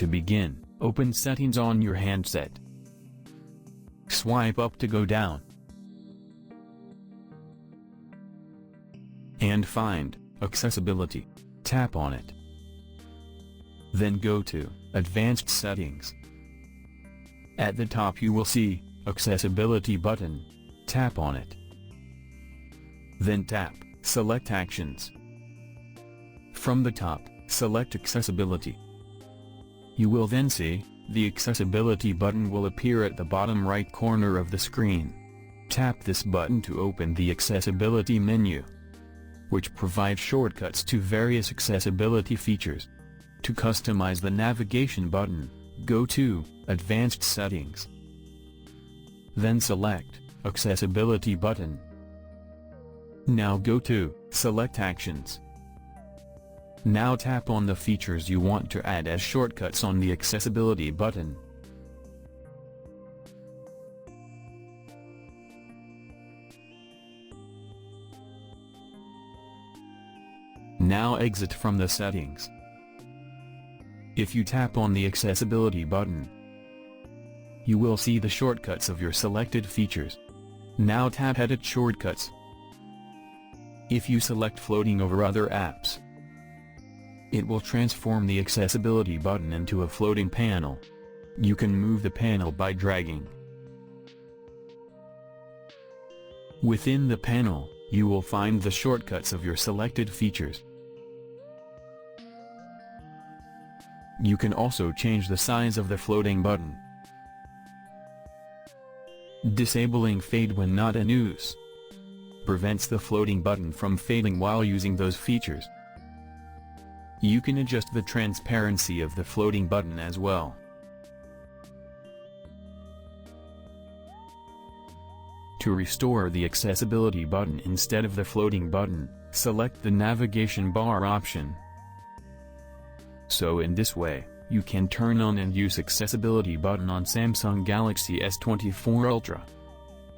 To begin, open Settings on your handset. Swipe up to go down. And find Accessibility. Tap on it. Then go to Advanced Settings. At the top you will see Accessibility button. Tap on it. Then tap Select Actions. From the top, select Accessibility. You will then see the Accessibility button will appear at the bottom right corner of the screen. Tap this button to open the Accessibility menu, which provides shortcuts to various accessibility features. To customize the navigation button, go to Advanced Settings. Then select Accessibility button. Now go to Select Actions. Now tap on the features you want to add as shortcuts on the Accessibility button. Now exit from the settings. If you tap on the Accessibility button, you will see the shortcuts of your selected features. Now tap Edit Shortcuts. If you select Floating over other apps, it will transform the Accessibility button into a floating panel. You can move the panel by dragging. Within the panel, you will find the shortcuts of your selected features. You can also change the size of the floating button. Disabling Fade when not in use prevents the floating button from fading while using those features. You can adjust the transparency of the floating button as well. To restore the Accessibility button instead of the floating button, select the navigation bar option. So in this way, you can turn on and use Accessibility button on Samsung Galaxy S24 Ultra.